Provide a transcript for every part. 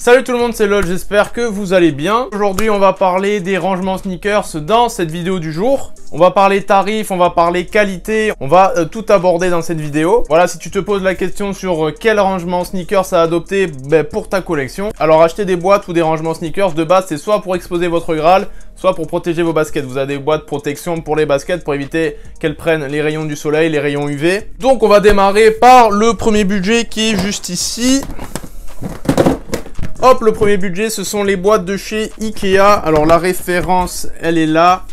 Salut tout le monde, c'est LOL, j'espère que vous allez bien. Aujourd'hui, on va parler des rangements sneakers dans cette vidéo du jour. On va parler tarifs, on va parler qualité, on va tout aborder dans cette vidéo. Voilà, si tu te poses la question sur quel rangement sneakers à adopter pour ta collection. Alors, acheter des boîtes ou des rangements sneakers, de base, c'est soit pour exposer votre Graal, soit pour protéger vos baskets. Vous avez des boîtes de protection pour les baskets pour éviter qu'elles prennent les rayons du soleil, les rayons UV. Donc, on va démarrer par le premier budget qui est juste ici. Hop, le premier budget, ce sont les boîtes de chez Ikea. Alors, la référence, elle est là.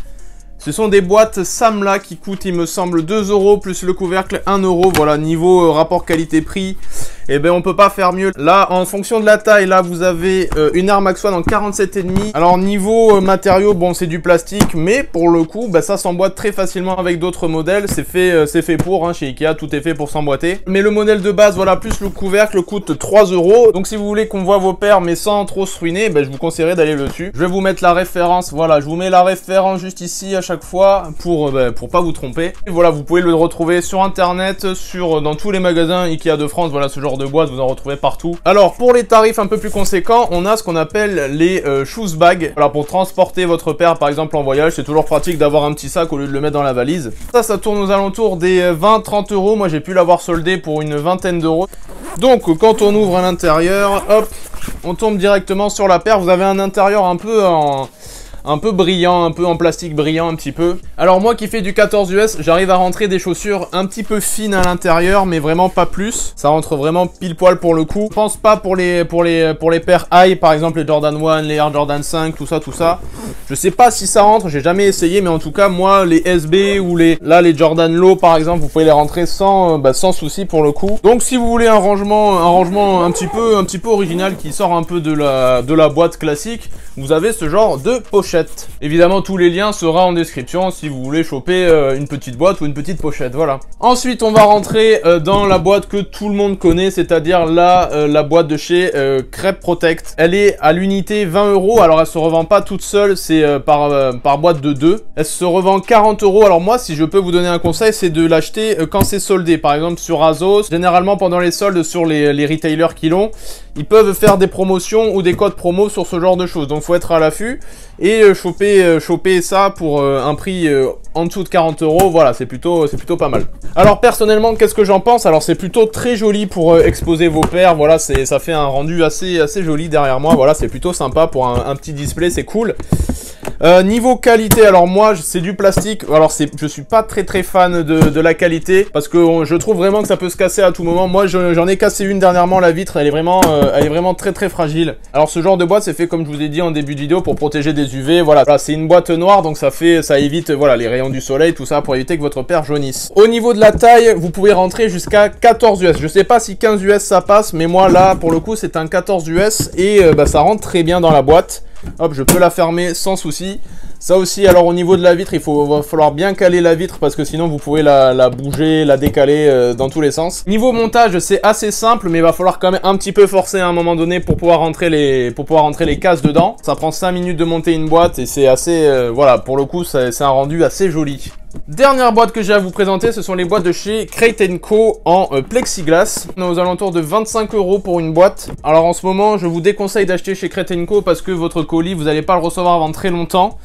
Ce sont des boîtes Samla qui coûtent, il me semble, 2 € plus le couvercle 1 €. Voilà, niveau rapport qualité-prix, eh ben on peut pas faire mieux. Là, en fonction de la taille, là, vous avez une Air Max One en 47,5. Alors, niveau matériaux, bon, c'est du plastique, mais pour le coup, ça s'emboîte très facilement avec d'autres modèles. C'est fait pour, hein, chez Ikea, tout est fait pour s'emboîter. Mais le modèle de base, voilà, plus le couvercle coûte 3 €. Donc, si vous voulez qu'on voit vos paires, mais sans trop se ruiner, je vous conseillerais d'aller dessus. Je vais vous mettre la référence, voilà, je vous mets la référence juste ici à chaque fois pour pas vous tromper. Et voilà, vous pouvez le retrouver sur internet, dans tous les magasins Ikea de France. Voilà, ce genre de boîte, vous en retrouvez partout. Alors, pour les tarifs un peu plus conséquents, on a ce qu'on appelle les shoes bags. Alors, pour transporter votre paire, par exemple, en voyage, c'est toujours pratique d'avoir un petit sac au lieu de le mettre dans la valise. Ça tourne aux alentours des 20-30 €. Moi, j'ai pu l'avoir soldé pour une vingtaine d'euros. Donc, quand on ouvre à l'intérieur, hop, on tombe directement sur la paire. Vous avez un intérieur un peu brillant, un peu en plastique brillant un petit peu. Alors moi qui fais du 14 US, j'arrive à rentrer des chaussures un petit peu fines à l'intérieur, mais vraiment pas plus. Ça rentre vraiment pile poil pour le coup. Je pense pas pour les paires high, par exemple les Jordan 1, les Air Jordan 5, tout ça. Je sais pas si ça rentre, j'ai jamais essayé, mais en tout cas moi les SB ou les Jordan Low par exemple, vous pouvez les rentrer sans souci pour le coup. Donc si vous voulez un rangement un petit peu original qui sort un peu de la boîte classique, vous avez ce genre de pochette. Évidemment, tous les liens seront en description si vous voulez choper une petite boîte ou une petite pochette, voilà. Ensuite, on va rentrer dans la boîte que tout le monde connaît, c'est-à-dire la boîte de chez Crêpe Protect. Elle est à l'unité 20 €. Alors, elle se revend pas toute seule, c'est par boîte de 2. Elle se revend 40 €. Alors moi, si je peux vous donner un conseil, c'est de l'acheter quand c'est soldé. Par exemple, sur Azos, généralement pendant les soldes sur les retailers qui l'ont, ils peuvent faire des promotions ou des codes promo sur ce genre de choses. Donc, faut être à l'affût et choper ça pour un prix en dessous de 40 €. Voilà, c'est plutôt pas mal. Alors, personnellement, qu'est-ce que j'en pense? Alors, c'est plutôt très joli pour exposer vos paires. Voilà, ça fait un rendu assez joli derrière moi. Voilà, c'est plutôt sympa pour un petit display, c'est cool. Niveau qualité, alors moi c'est du plastique. Alors je suis pas très fan de la qualité parce que je trouve vraiment que ça peut se casser à tout moment. Moi j'en ai cassé une dernièrement, la vitre elle est vraiment très fragile. Alors ce genre de boîte c'est fait comme je vous ai dit en début de vidéo pour protéger des UV. Voilà, c'est une boîte noire donc ça évite les rayons du soleil, tout ça pour éviter que votre paire jaunisse. Au niveau de la taille, vous pouvez rentrer jusqu'à 14 US. Je sais pas si 15 US ça passe, mais moi là pour le coup c'est un 14 US et ça rentre très bien dans la boîte. Hop, je peux la fermer sans souci. Ça aussi, alors au niveau de la vitre, va falloir bien caler la vitre parce que sinon vous pouvez la bouger, la décaler dans tous les sens. Niveau montage, c'est assez simple, mais il va falloir quand même un petit peu forcer à un moment donné pour pouvoir rentrer les cases dedans. Ça prend 5 minutes de monter une boîte et c'est assez, voilà, pour le coup, c'est un rendu assez joli. Dernière boîte que j'ai à vous présenter, ce sont les boîtes de chez Crate & Co en plexiglas. On est aux alentours de 25 € pour une boîte. Alors en ce moment, je vous déconseille d'acheter chez Crate & Co parce que votre colis, vous n'allez pas le recevoir avant très longtemps.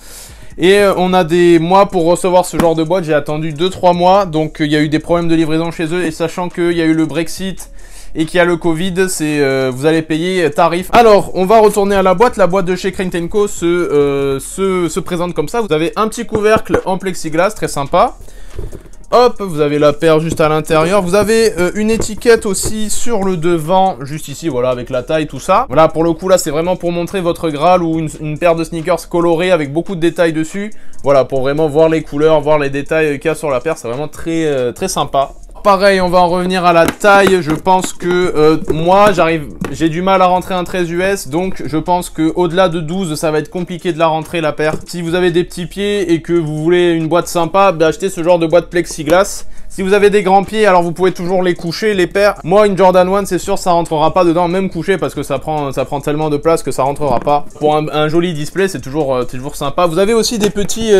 Et on a des mois pour recevoir ce genre de boîte. J'ai attendu 2-3 mois, donc il y a eu des problèmes de livraison chez eux. Et sachant qu'il y a eu le Brexit et qu'il y a le Covid, vous allez payer tarif. Alors, on va retourner à la boîte. La boîte de chez Crate & Co se présente comme ça. Vous avez un petit couvercle en plexiglas, très sympa. Hop, vous avez la paire juste à l'intérieur. Vous avez une étiquette aussi sur le devant, juste ici, voilà, avec la taille, tout ça. Voilà, pour le coup, là, c'est vraiment pour montrer votre Graal ou une paire de sneakers colorés avec beaucoup de détails dessus. Voilà, pour vraiment voir les couleurs, voir les détails qu'il y a sur la paire. C'est vraiment très sympa. Pareil, on va en revenir à la taille. Je pense que moi, j'ai du mal à rentrer un 13 US, donc je pense que au-delà de 12, ça va être compliqué de la rentrer la paire. Si vous avez des petits pieds et que vous voulez une boîte sympa, achetez ce genre de boîte plexiglas. Si vous avez des grands pieds, alors vous pouvez toujours les coucher, les paires. Moi, une Jordan 1, c'est sûr, ça rentrera pas dedans, même couché, parce que ça prend tellement de place que ça rentrera pas. Pour un joli display, c'est toujours sympa. Vous avez aussi des petits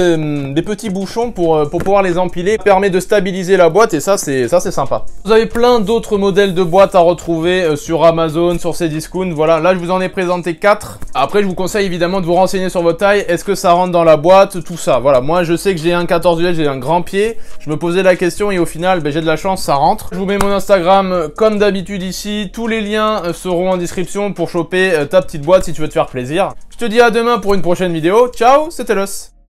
bouchons pour pouvoir les empiler. Ça permet de stabiliser la boîte et ça, c'est sympa. Vous avez plein d'autres modèles de boîtes à retrouver sur Amazon, sur Cdiscount. Voilà, là, je vous en ai présenté 4. Après, je vous conseille évidemment de vous renseigner sur votre taille. Est-ce que ça rentre dans la boîte? Tout ça. Voilà, moi, je sais que j'ai un 14 UL, j'ai un grand pied. Je me posais la question et au final, ben, j'ai de la chance, ça rentre. Je vous mets mon Instagram comme d'habitude ici. Tous les liens seront en description pour choper ta petite boîte si tu veux te faire plaisir. Je te dis à demain pour une prochaine vidéo. Ciao, c'était Los.